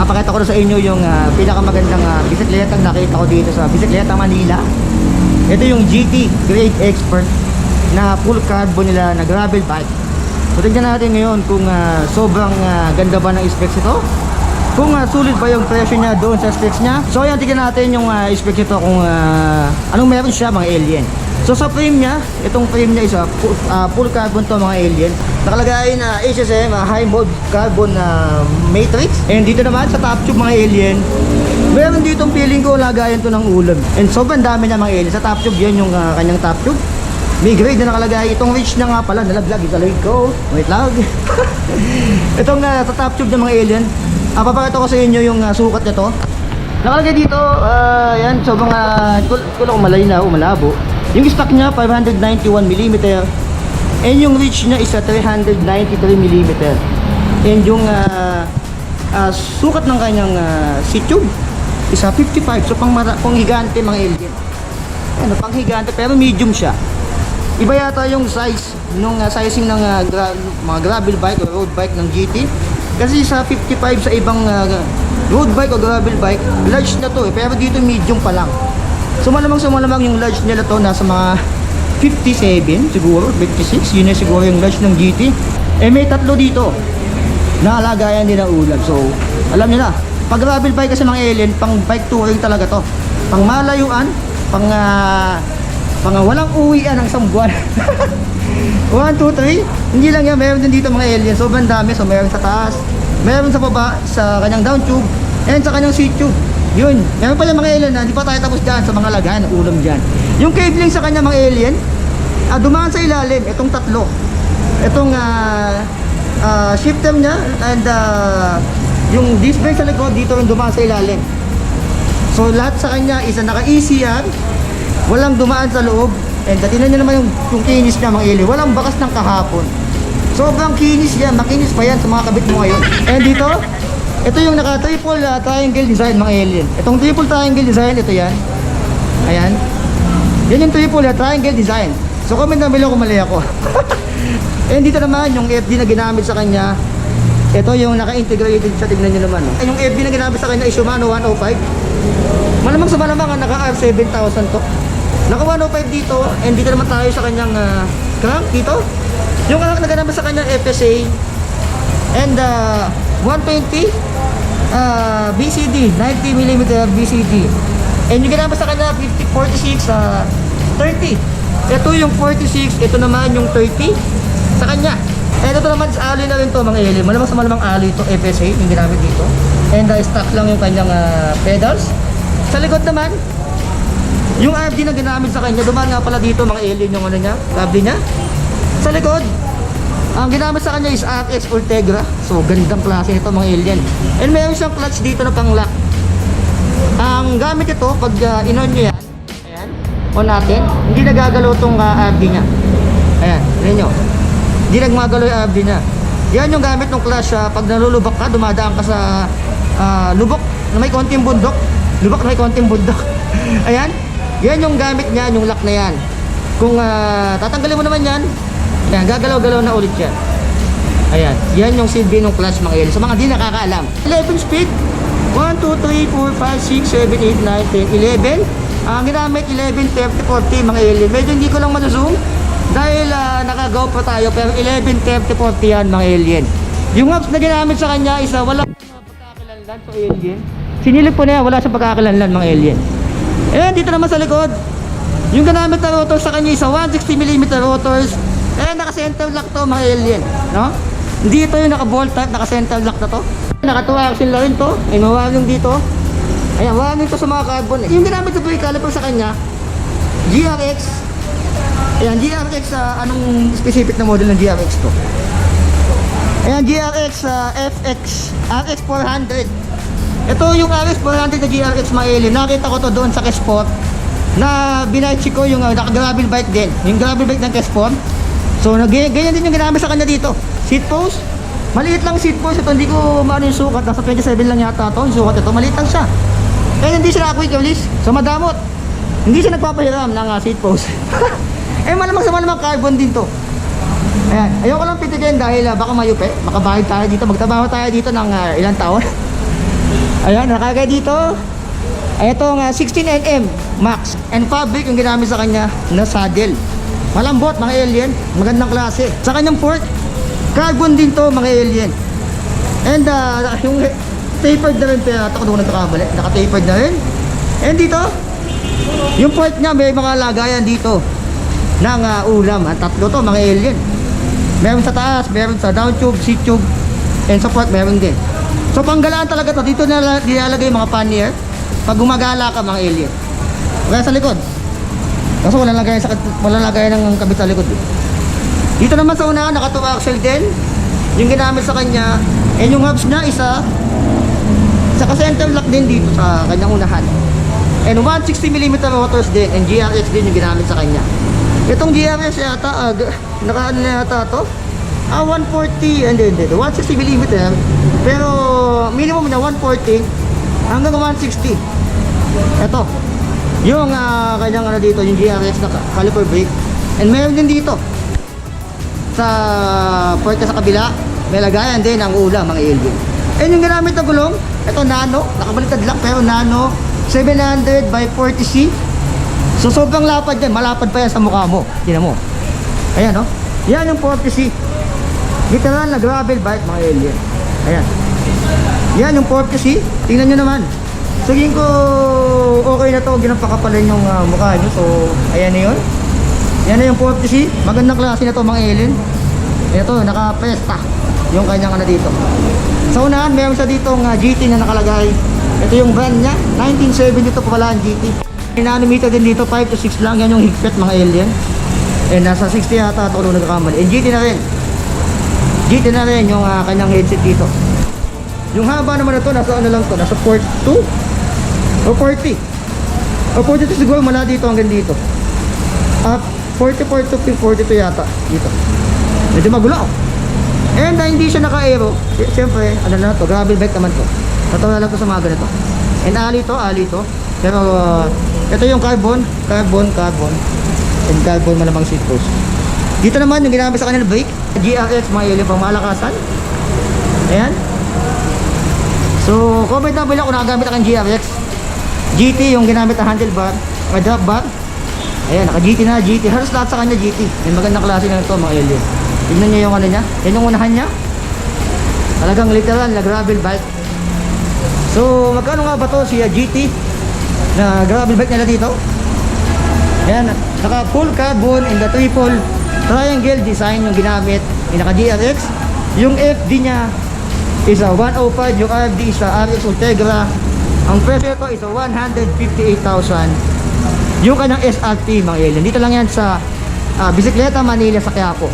Papakita ko na sa inyo yung pinakamagandang bisikleta ang nakita ko dito sa Bisikleta Manila. Ito yung GT Grade Expert na full carbon nila na gravel bike. So tignan natin ngayon kung sobrang ganda ba ng specs ito, kung sulit ba yung presyo niya doon sa specs niya. So ayan, tignan natin yung specs ito, kung anong meron siya mga alien. So sa frame niya, itong frame niya is full carbon to mga alien. Nakalagay na HSM high mode carbon matrix. And dito naman sa top tube mga alien, meron ditong feeling ko lagayan to ng ulam. And sobrang dami niya mga alien. Sa top tube yan yung kanyang top tube. May grade na nakalagay. Itong reach na nga pala, nalaglag yung talig ko. Wait lang. Itong sa top tube ng mga alien, papakita ko sa inyo yung sukat nito. Nakalagay dito, yan, sobrang kulang malinaw, malabo. Yung stock niya 591mm. And yung reach niya is 393mm. And yung sukat ng kanyang seat tube is 55. So pang higante mga alien. Ano, pang higante pero medium siya. Iba yata yung size nung sizing ng mga gravel bike o road bike ng GT. Kasi sa 55 sa ibang road bike o gravel bike, large na to pero dito medium pa lang. So malamang yung large nila to nasa mga 57 siguro, 56. Yun na siguro yung large ng GT. May tatlo dito na lagayan din ng ulam. So alam niyo na, pag gravel bike kasi mga alien, pang bike touring talaga to. Pang malayuan, pang walang uwian ng isang buwan. 1, 2, 3. Hindi lang yan, meron din dito mga alien. Sobrang dami. So meron sa taas, meron sa baba, sa kanyang down tube, and sa kanyang seat tube. Yun, meron pala mga alien na hindi pa tayo tapos dyan sa mga lagayan ng ulam dyan. Yung cabling sa kanya mga alien, dumaan sa ilalim. Itong tatlo, itong shifter nya, and yung disc brake sa likod dito rin dumaan sa ilalim. So lahat sa kanya is naka-ECR, walang dumaan sa loob. And tingnan nyo naman yung kinis niya mga alien, walang bakas ng kahapon. Sobrang kinis yan, makinis pa yan sa mga kabit mo ngayon. And dito, ito yung naka triple triangle design mga alien. Itong triple triangle design, ito yan. Ayan. Yan yung triple triangle design. So comment na below kung mali ako. And dito naman yung FD na ginamit sa kanya, ito yung naka-integrated siya. Tignan nyo naman. Yung FD na ginamit sa kanya is Shimano 105. Malamang sa malamang naka R7000 to. Naka 105 dito. And dito naman tayo sa kanyang crank dito. Yung crank na ginamit sa kanyang FSA. And 120 BCD, 90mm BCD. And yung ginamit sa kanya 46 30. Ito yung 46, ito naman yung 30 sa kanya. And ito naman sa alloy na rin to mga alien. Malamang sa malamang alloy to FSA yung ginamit dito. And stock lang yung kanyang pedals. Sa likod naman, yung RD na ginamit sa kanya, dumaan nga pala dito mga alien yung ano niya, cable niya. Sa likod, ang ginamit sa kanya is RX Ultegra. So gandang klase nito mga alien. And meron siyang clutch dito na pang lock. Ang gamit ito pag in-on nyo yan, ayan, on natin, hindi nagagalaw itong RD nya. Ayan, tignan nyo, hindi nagmagalaw yung RD nya. Yan yung gamit ng clutch pag nalulubak ka, dumadaan ka sa lubok na may konting bundok. Lubak na may konting bundok. Ayan, yan yung gamit niya, yung lock na yan. Kung tatanggalin mo naman yan, ayan, gagalaw-galaw na ulit yan. Ayan, yan yung silbi ng clutch mga alien. Sa mga di nakakaalam, 11 speed, 1, 2, 3, 4, 5, 6, 7, 8, 9, 10, 11. Ang ginamit 11, 30, 40 mga alien. Medyo hindi ko lang ma-zoom dahil naka-go pa tayo, pero 11, 30, 40 yan mga alien. Yung hubs na ginamit sa kanya is wala pagkakalanlan sa alien. Sinilip po na yan, wala sa pagkakalanlan mga alien. And dito naman sa likod, yung ginamit na rotors sa kanya is 160mm rotors. And naka-center lock to mga alien, no? Hindi ito yung naka-bolt type, naka-center lock na to. Naka-2 axle na rin to. May mawaring dito. Ayan, mawaring to sa mga carbon. Yung ginamit sa brake caliper sa kanya, GRX. Ayan, GRX, anong specific na model ng GRX to? Ayan, GRX FX RX 400. Ito yung RX 400 na GRX mga alien. Nakita ko to doon sa Kesport na binaychi ko yung naka-gravel bike din. Yung gravel bike ng Kesport. So ganyan din yung ginamit sa kanya dito. Seat post, maliit lang seat post. Ito hindi ko maano yung sukat. Nasa 27 lang yata ito. Yung sukat ito, maliit lang siya. Kaya hindi siya na-quick release. So madamot. Hindi siya nagpapahiram ng seat post. Malamang sa malamang carbon din to. Ayan, ayoko lang pitigin dahil baka mayupe. Makabahid tayo dito. Magtrabaho tayo dito ng ilang taon. Ayan, nakagay dito. Ay, itong 16mm max and fabric yung ginamit sa kanya na saddle. Malambot mga alien, magandang klase. Sa kanyang port, carbon din to mga alien. And yung tapered na rin, kaya ako doon nagkakamali, naka-tapered na rin. And dito, yung port niya may mga lagayan dito ng ulam. Ang tatlo to mga alien. Meron sa taas, meron sa down tube, seat tube, and sa port meron din. So panggalaan talaga to. Dito nilalagay yung mga pannier pag gumagala ka mga alien. Kaya sa likod. Kasi wala lagay ng kabit sa likod. Dito naman sa unahan, naka-2 axle din. Yung ginamit sa kanya, and yung hubs niya isa saka center lock din dito sa kanyang unahan. And 160mm motors din, and GRX din yung ginamit sa kanya. Itong GRX yata, naka-ano na yata to? 140, and then 160mm, pero minimum na 140 hanggang 160. Ito, yung kanyang ano dito, yung GRX na caliper brake. And meron din dito sa port sa kabila, may lagayan din ang ulam mga alien. And yung ginamit na gulong, ito nano, nakabaliktad lang pero nano 700 by 40C. So sobrang lapad yan, malapad pa yan sa mukha mo. Tingnan mo. Ayan no. Yan yung 40C. Literal na gravel bike mga alien. Ayan. Yan yung 40C. Tingnan nyo naman. Sabihin ko okay na to, ginapakapalan yung mukha nyo. So ayan na yun. Yan na yung 40C. Magandang klase na to mga alien. Ito, naka-pesta yung kanyang ano dito. Sa unahan, meron siya ditong GT na nakalagay. Ito yung brand niya. 1970 ito pala ang GT. Nanometer din dito, 5 to 6 lang. Yan yung higpit mga alien. And nasa 60 yata ito kung nagkakamali. And GT na rin. GT na rin yung kanyang headset dito. Yung haba naman na ito, nasa ano lang to, nasa 42 o 40 o 42 siguro, mala dito hanggang dito. 44 to 42 yata dito. Medyo magulo. And hindi siya naka-aero. Siyempre, ano na to, gravel bike naman to. Tatawa lang to sa mga ganito. And ali to. Pero ito yung carbon. And carbon malamang seat post. Dito naman yung ginamit sa kanila brake, GRX mga alien pang malakasan. Ayan. So, comment na bila kung nakagamit ang GRX. GT yung ginamit na handlebar, drop bar. Ayan, naka-GT na, GT. Halos lahat sa kanya GT. Yung magandang klase na ito mga alien. Tignan nyo yung ano niya. Yan yung unahan niya. Talagang literal na gravel bike. So, magkano nga ba to siya GT na gravel bike nila dito? Ayan, naka full carbon and the triple triangle design yung ginamit. Yung naka GRX. Yung FD niya is a 105. Yung RFD is a RX Ultegra. Ang presyo ko is a 158,000. Yung kanyang SRT mga alien. Dito lang yan sa Bisikleta Manila sa Quiapo.